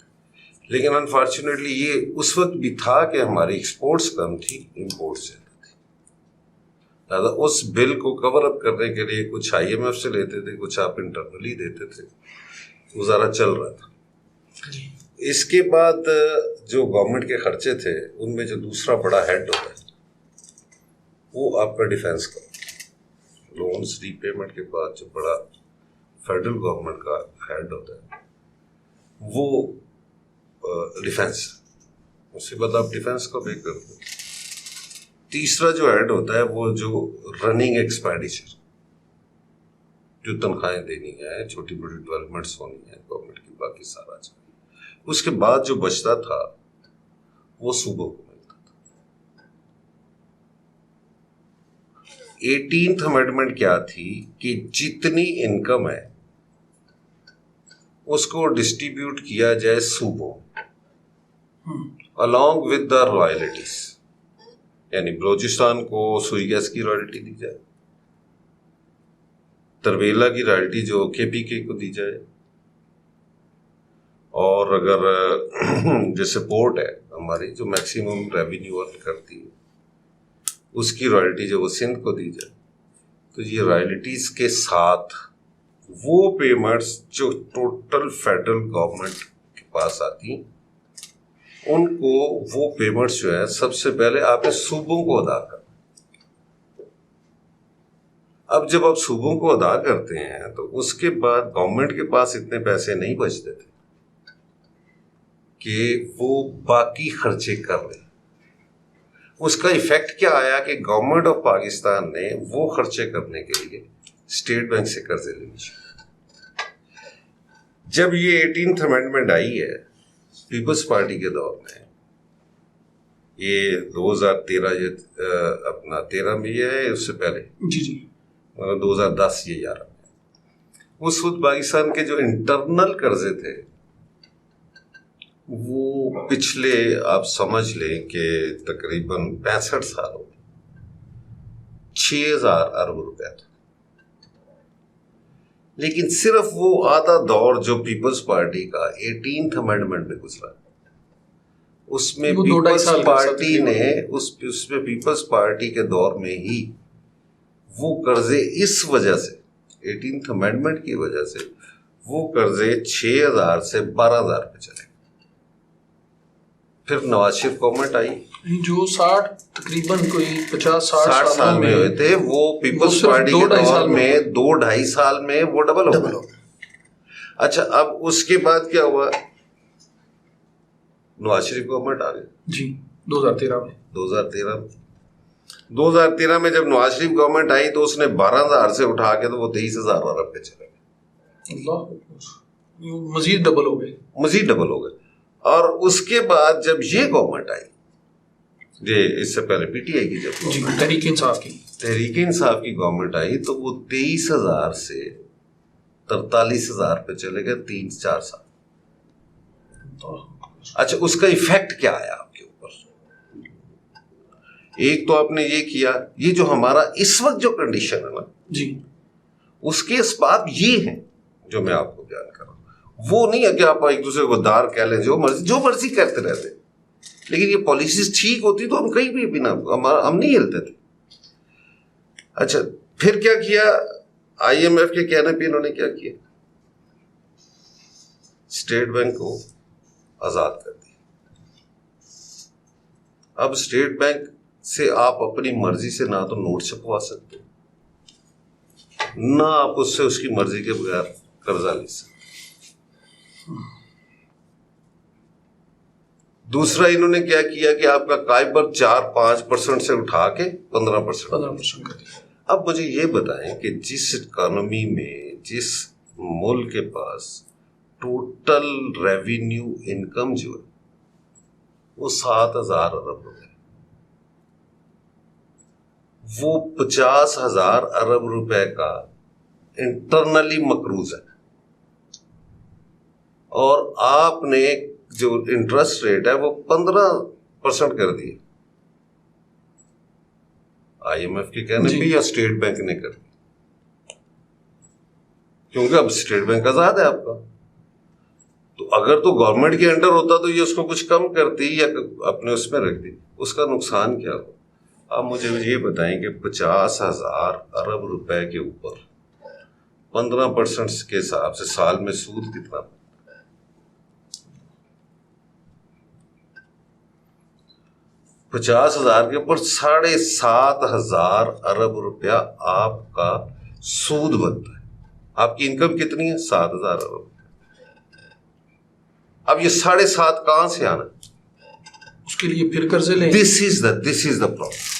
لیکن انفارچونیٹلی یہ اس وقت بھی تھا کہ ہماری ایکسپورٹس کم تھی، امپورٹ زیادہ تھی، لہٰذا اس بل کو کور اپ کرنے کے لیے کچھ IMF سے لیتے تھے، کچھ آپ انٹرنلی دیتے تھے، گزارا چل رہا تھا۔ اس کے بعد جو گورنمنٹ کے خرچے تھے ان میں جو دوسرا بڑا ہیڈ ہوتا ہے وہ آپ کا ڈیفینس کا، لونز ری پیمنٹ کے بعد جو بڑا فیڈرل گورنمنٹ کا ہیڈ ہوتا ہے وہ ڈیفینس، اس کے بعد آپ ڈیفینس کا پے کرتے ہیں۔ تیسرا جو ہیڈ ہوتا ہے وہ جو رننگ ایکسپینڈیچر، جو تنخواہیں دینی ہیں، چھوٹی بڑی ڈیولپمنٹس ہونی ہیں گورنمنٹ کی، باقی سارا چاہیے۔ اس کے بعد جو بچتا تھا وہ صوبوں کو ملتا تھا۔ 18th امینڈمنٹ کیا تھی کہ جتنی انکم ہے اس کو ڈسٹریبیوٹ کیا جائے صوبوں along with the royalties، یعنی بلوچستان کو سوئی گیس کی رائلٹی دی جائے، تربیلا کی رائلٹی جو KPK کو دی جائے، اور اگر جیسے پورٹ ہے ہماری جو میکسیمم ریونیو ارن کرتی ہے اس کی رائلٹی جو وہ سندھ کو دی جائے۔ تو یہ رائلٹیز کے ساتھ وہ پیمنٹس جو ٹوٹل فیڈرل گورنمنٹ کے پاس آتی ہیں ان کو وہ پیمنٹس جو ہے سب سے پہلے آپ نے صوبوں کو ادا کرنا۔ اب جب آپ صوبوں کو ادا کرتے ہیں تو اس کے بعد گورنمنٹ کے پاس اتنے پیسے نہیں بچتے تھے کہ وہ باقی خرچے کر لیں۔ اس کا ایفیکٹ کیا آیا کہ گورنمنٹ آف پاکستان نے وہ خرچے کرنے کے لیے اسٹیٹ بینک سے قرضے لینے شروع۔ جب یہ 18th امینڈمنٹ آئی ہے پیپلز پارٹی کے دور میں، یہ 2013 اپنا 13 میں یہ ہے، اس سے پہلے جی 2010 یا 11 میں، اس وقت پاکستان کے جو انٹرنل قرضے تھے وہ پچھلے آپ سمجھ لیں کہ تقریباً 65 سالوں میں 6000 ارب روپے تھا۔ لیکن صرف وہ آدھا دور جو پیپلز پارٹی کا 18th امینڈمنٹ میں گزرا، اس میں پیپلز پارٹی نے اس میں پیپلز پارٹی کے دور میں ہی وہ قرضے اس وجہ سے 18th امینڈمنٹ کی وجہ سے وہ قرضے 6000 سے 12000 پہ چلے۔ پھر نواز شریف گورنمنٹ آئی جو تقریباً کوئی 50-60 سال میں ہوئے تھے، وہ پیپلز پارٹی کے دور میں 2-2.5 سال میں وہ ڈبل ہو گئے۔ اچھا اب اس کے بعد کیا ہوا، نواز شریف گورنمنٹ آ گئی جی 2013 میں جب نواز شریف گورنمنٹ آئی تو اس نے 12000 سے اٹھا کے تو وہ 23000 ارب پہ چلے گئے، مزید ڈبل ہو گئے۔ اور اس کے بعد جب یہ گورنمنٹ آئی، اس سے پہلے PTI کی جب تحریک انصاف کی گورنمنٹ آئی تو وہ 23000 سے 43000 پہ چلے گئے 3-4 سال۔ اچھا اس کا ایفیکٹ کیا آیا آپ کے اوپر؟ ایک تو آپ نے یہ کیا، یہ جو ہمارا اس وقت جو کنڈیشن ہے نا جی، اس کے اسباب یہ ہیں جو میں آپ کو بیان کر رہا ہوں۔ وہ نہیں ہے کہ آپ ایک دوسرے کو دار کہہ لیں، جو مرضی کرتے رہتے، لیکن یہ پالیسیز ٹھیک ہوتی تو ہم کہیں بھی نہ ہم نہیں ہلتے تھے۔ اچھا پھر کیا کیا، IMF کے کہنے پہ انہوں نے کیا کیا، اسٹیٹ بینک کو آزاد کر دیا۔ اب اسٹیٹ بینک سے آپ اپنی مرضی سے نہ تو نوٹ چھپوا سکتے نہ آپ اس سے اس کی مرضی کے بغیر قرضہ لے سکتے. دوسرا انہوں نے کیا کیا کہ آپ کا قائمر 4-5% سے اٹھا کے 15% کر دیا. اب مجھے یہ بتائیں کہ جس اکانومی میں جس ملک کے پاس ٹوٹل ریونیو انکم جو ہے وہ 7,000 ارب روپے, وہ 50,000 ارب روپے کا انٹرنلی مقروض ہے, اور آپ نے جو انٹرسٹ ریٹ ہے وہ 15% کر دی آئی ایم ایف کے کہنے پہ یا اسٹیٹ بینک نے کر دی, کیونکہ اب اسٹیٹ بینک آزاد ہے آپ کا. تو اگر تو گورنمنٹ کے انڈر ہوتا تو یہ اس کو کچھ کم کرتی یا اپنے اس میں رکھ دی, اس کا نقصان کیا ہو. آپ مجھے یہ بتائیں کہ 50,000 ارب روپے کے اوپر 15% کے حساب سے سال میں سود کتنا؟ 50,000 کے اوپر 7,500 ارب روپیہ آپ کا سود بنتا ہے. آپ کی انکم کتنی ہے؟ 7,000 ارب. اب یہ 7.5 کہاں سے آنا؟ اس کے لیے پھر قرضے لیں. دس از دا پرابلم.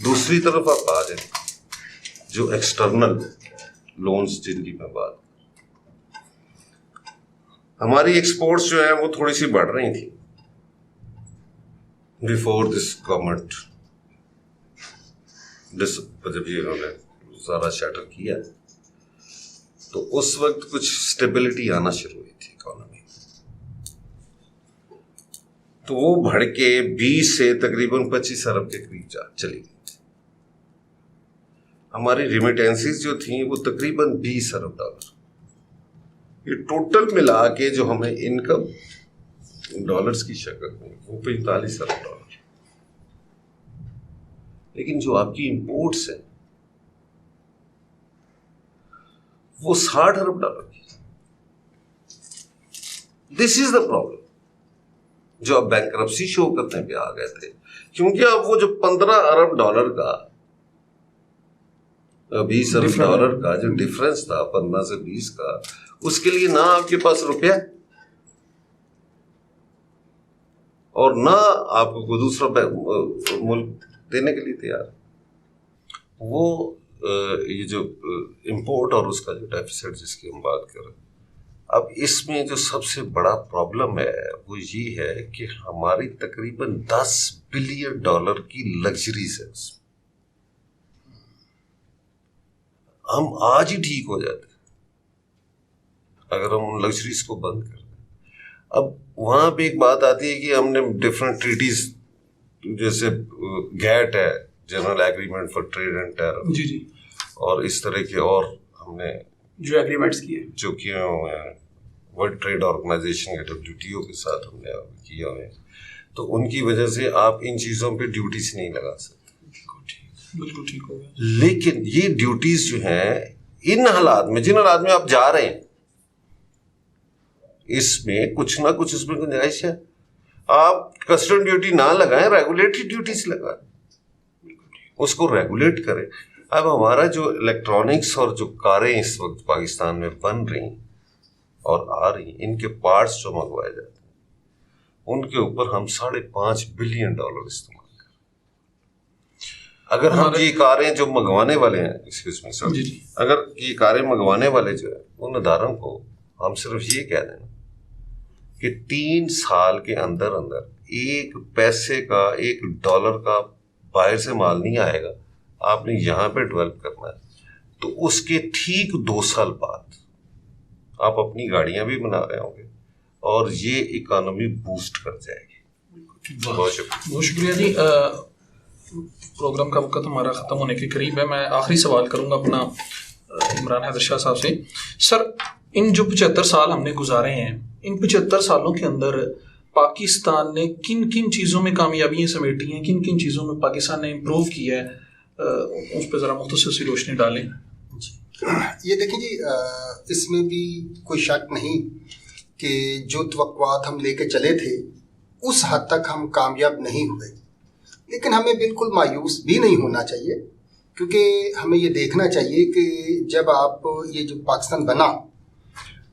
دوسری طرف آپ آ جائیں, جو ایکسٹرنل لونز جن کی میں بات, ہماری ایکسپورٹس جو ہیں وہ تھوڑی سی بڑھ رہی تھی بیفور دس گورنمنٹ, جب یہ انہوں نے سارا شٹر کیا تو اس وقت کچھ اسٹیبلٹی آنا شروع ہوئی تھی اکانومی, تو وہ بڑھ کے 20 سے تقریباً 25 ارب کے قریب چلی گئی. ہماری ریمیٹینسز جو تھیں وہ تقریباً 20 ارب ڈالر. یہ ٹوٹل ملا کے جو ہمیں انکم ڈالرز کی شکل میں وہ 45 ارب ڈالر. لیکن جو آپ کی امپورٹس ہیں وہ 60 ارب ڈالر کی. دس از دا پرابلم جو اب بینکرپسی شو کرنے پہ آ گئے تھے, کیونکہ اب وہ جو 15 ارب ڈالر کا 20 ارب ڈالر کا جو ڈفرنس تھا 15 سے 20 کا, اس کے لیے نہ آپ کے پاس روپیہ اور نہ آپ کو کوئی دوسرا ملک دینے کے لیے تیار. وہ یہ جو امپورٹ اور اس کا جو ڈیفیسٹ جس کی ہم بات کر رہے ہیں, اب اس میں جو سب سے بڑا پرابلم ہے وہ یہ ہے کہ ہماری تقریباً $10 بلین کی لگژریز ہے. ہم آج ہی ٹھیک ہو جاتے اگر ہم ان لگژریز کو بند کر دیں. اب وہاں پہ ایک بات آتی ہے کہ ہم نے ڈفرینٹ ٹریٹیز, جیسے گیٹ ہے general agreement for trade and tariff, جی اور اس طرح کے اور ہم نے جو ایگریمنٹس کیے جو کیے ہوئے ہیں ورلڈ ٹریڈ آرگنائزیشن کے WTO کے ساتھ ہم نے کیے ہوئے ہیں, تو ان کی وجہ سے آپ ان چیزوں پہ ڈیوٹیز نہیں لگا سکتے. بالکل ٹھیک ہو گیا. لیکن یہ ڈیوٹیز جو ہیں ان حالات میں, جن حالات میں آپ جا رہے ہیں, اس میں کچھ نہ کچھ اس میں گنجائش ہے. آپ کسٹم ڈیوٹی نہ لگائیں, ریگولیٹری ڈیوٹیز لگائیں, اس کو ریگولیٹ کریں. اب ہمارا جو الیکٹرانکس اور جو کاریں اس وقت پاکستان میں بن رہی اور آ رہی, ان کے پارٹس جو منگوائے جاتے ہیں ان کے اوپر ہم $5.5 بلین استعمال کریں. اگر ہم یہ کاریں جو منگوانے والے ہیں, ایکسکیوز می سر, اگر یہ کاریں منگوانے والے جو ہیں ان اداروں کو ہم صرف یہ کہہ دیں کہ 3 سال کے اندر اندر $1 $1 کا باہر سے مال نہیں آئے گا, آپ نے یہاں پہ ڈیولپ کرنا ہے, تو اس کے ٹھیک 2 سال بعد آپ اپنی گاڑیاں بھی بنا رہے ہوں گے اور یہ اکانومی بوسٹ کر جائے گی. بہت شکریہ. بہت شکریہ جی. پروگرام کا وقت ہمارا ختم ہونے کے قریب ہے. میں آخری سوال کروں گا اپنا عمران حیدر شاہ صاحب سے. سر, ان جو 75 سال ہم نے گزارے ہیں, ان 75 سالوں کے اندر پاکستان نے کن کن چیزوں میں کامیابیاں سمیٹی ہیں, کن کن چیزوں میں پاکستان نے امپروو کیا ہے, اس پہ ذرا مختصر سی روشنی ڈالیں. یہ دیکھیں جی, اس میں بھی کوئی شک نہیں کہ جو توقعات ہم لے کے چلے تھے اس حد تک ہم کامیاب نہیں ہوئے. لیکن ہمیں بالکل مایوس بھی نہیں ہونا چاہیے، کیونکہ ہمیں یہ دیکھنا چاہیے کہ جب آپ یہ جو پاکستان بنا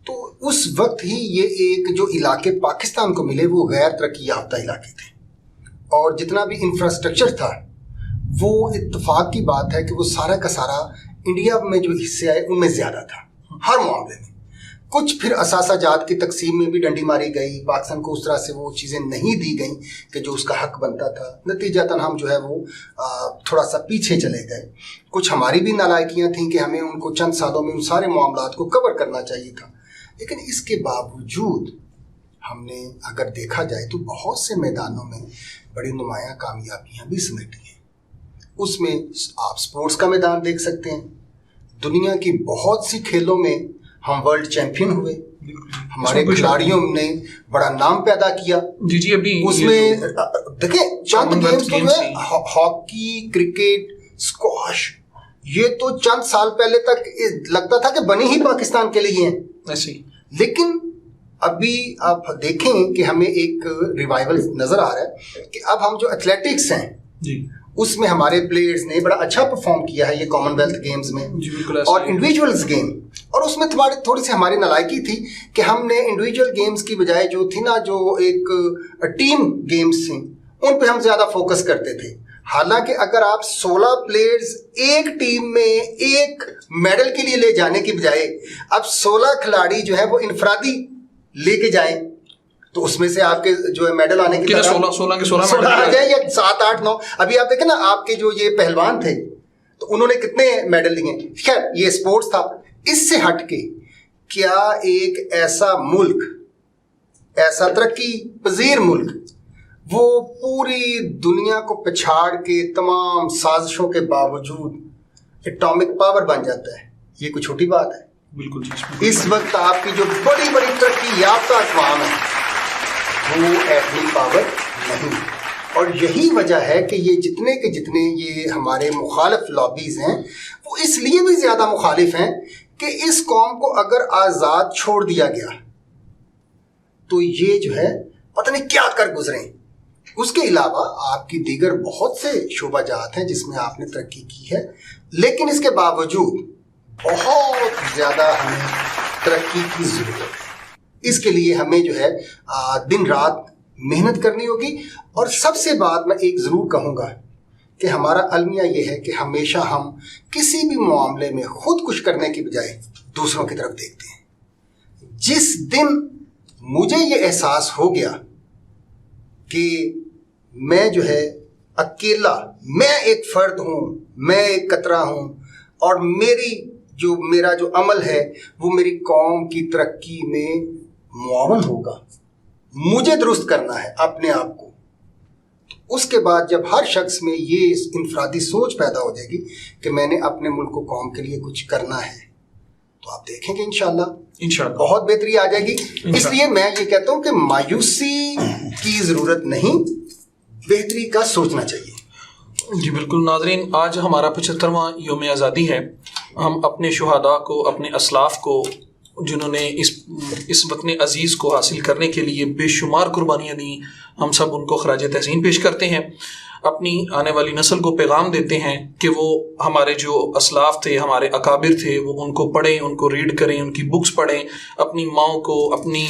تو اس وقت ہی یہ ایک جو علاقے پاکستان کو ملے وہ غیر ترقی یافتہ علاقے تھے، اور جتنا بھی انفراسٹرکچر تھا وہ اتفاق کی بات ہے کہ وہ سارا کا سارا انڈیا میں جو حصے آئے ان میں زیادہ تھا ہر معاملے میں۔ کچھ پھر اثاثہ جات کی تقسیم میں بھی ڈنڈی ماری گئی، پاکستان کو اس طرح سے وہ چیزیں نہیں دی گئیں کہ جو اس کا حق بنتا تھا، نتیجتاً ہم جو ہے وہ تھوڑا سا پیچھے چلے گئے۔ کچھ ہماری بھی نالائکیاں تھیں کہ ہمیں ان کو چند سالوں میں ان سارے معاملات کو کور کرنا چاہیے تھا، لیکن اس کے باوجود ہم نے اگر دیکھا جائے تو بہت سے میدانوں میں بڑی نمایاں کامیابیاں بھی سمیٹی ہیں۔ اس میں آپ سپورٹس کا میدان دیکھ سکتے ہیں، دنیا کی بہت سی کھیلوں میں ہم ورلڈ چیمپئن ہوئے، ہمارے کھلاڑیوں نے بڑا نام پیدا کیا۔ جی ابھی اس میں دیکھیں چند گیمز تو جو ہے ہاکی، کرکٹ، اسکواش، یہ تو چند سال پہلے تک لگتا تھا کہ بنی ہی پاکستان کے لیے ہیں، ایسے، لیکن ابھی آپ دیکھیں کہ ہمیں ایک ریوائول نظر آ رہا ہے کہ اب ہم جو ایتھلیٹکس ہیں جی اس میں ہمارے پلیئرز نے بڑا اچھا پرفارم کیا ہے یہ کامن ویلتھ گیمز میں، اور انڈیویجولز گیم، اور اس میں تھوڑی سی ہماری نالائکی تھی کہ ہم نے انڈیویجول گیمز کی بجائے جو تھی نا جو ایک ٹیم گیمز تھیں ان پہ ہم زیادہ فوکس کرتے تھے۔ حالانکہ اگر آپ 16 پلیئرز ایک ٹیم میں ایک میڈل کے لیے لے جانے کی بجائے اب 16 کھلاڑی جو ہے وہ انفرادی لے کے جائیں تو اس میں سے آپ کے جو ہے میڈل آنے کی 16 آ جائے یا 7 8 9۔ ابھی آپ دیکھیں نا آپ کے جو یہ پہلوان تھے تو انہوں نے کتنے میڈل لیے۔ خیر یہ اسپورٹس تھا، اس سے ہٹ کے کیا ایک ایسا ملک، ایسا ترقی پذیر ملک وہ پوری دنیا کو پچھاڑ کے تمام سازشوں کے باوجود ایٹامک پاور بن جاتا ہے؟ یہ کوئی چھوٹی بات ہے؟ بالکل جی۔ اس وقت آپ کی جو بڑی بڑی ترقی یافتہ اقوام ہے وہ ایٹمی پاور نہیں، اور یہی وجہ ہے کہ یہ جتنے یہ ہمارے مخالف لابیز ہیں وہ اس لیے بھی زیادہ مخالف ہیں کہ اس قوم کو اگر آزاد چھوڑ دیا گیا تو یہ جو ہے پتہ نہیں کیا کر گزریں۔ اس کے علاوہ آپ کی دیگر بہت سے شعبہ جات ہیں جس میں آپ نے ترقی کی ہے، لیکن اس کے باوجود بہت زیادہ ہمیں ترقی کی ضرورت ہے۔ اس کے لیے ہمیں جو ہے دن رات محنت کرنی ہوگی، اور سب سے بات میں ایک ضرور کہوں گا کہ ہمارا المیہ یہ ہے کہ ہمیشہ ہم کسی بھی معاملے میں خود کچھ کرنے کی بجائے دوسروں کی طرف دیکھتے ہیں۔ جس دن مجھے یہ احساس ہو گیا کہ میں جو ہے اکیلا، میں ایک فرد ہوں، میں ایک قطرہ ہوں، اور میرا جو عمل ہے وہ میری قوم کی ترقی میں معاون ہوگا، مجھے درست کرنا ہے اپنے آپ کو، اس کے بعد جب ہر شخص میں یہ انفرادی سوچ پیدا ہو جائے گی کہ میں نے اپنے ملک و قوم کے لیے کچھ کرنا ہے، تو آپ دیکھیں گے انشاءاللہ بہت بہتری آ جائے گی۔ اس لیے میں یہ کہتا ہوں کہ مایوسی کی ضرورت نہیں، بہتری کا سوچنا چاہیے۔ جی بالکل ناظرین، آج ہمارا 75واں یوم آزادی ہے۔ ہم اپنے شہداء کو، اپنے اسلاف کو، جنہوں نے اس وطن عزیز کو حاصل کرنے کے لیے بے شمار قربانیاں دیں، ہم سب ان کو خراج تحسین پیش کرتے ہیں۔ اپنی آنے والی نسل کو پیغام دیتے ہیں کہ وہ ہمارے جو اسلاف تھے، ہمارے اکابر تھے، وہ ان کو پڑھیں، ان کو ریڈ کریں، ان کی بکس پڑھیں، اپنی ماؤں کو، اپنی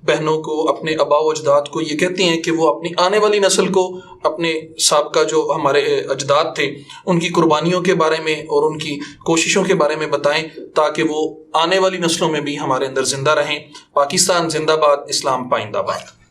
بہنوں کو، اپنے آباء و اجداد کو یہ کہتے ہیں کہ وہ اپنی آنے والی نسل کو اپنے سابقہ جو ہمارے اجداد تھے ان کی قربانیوں کے بارے میں اور ان کی کوششوں کے بارے میں بتائیں، تاکہ وہ آنے والی نسلوں میں بھی ہمارے اندر زندہ رہیں۔ پاکستان زندہ باد، اسلام پائندہ باد۔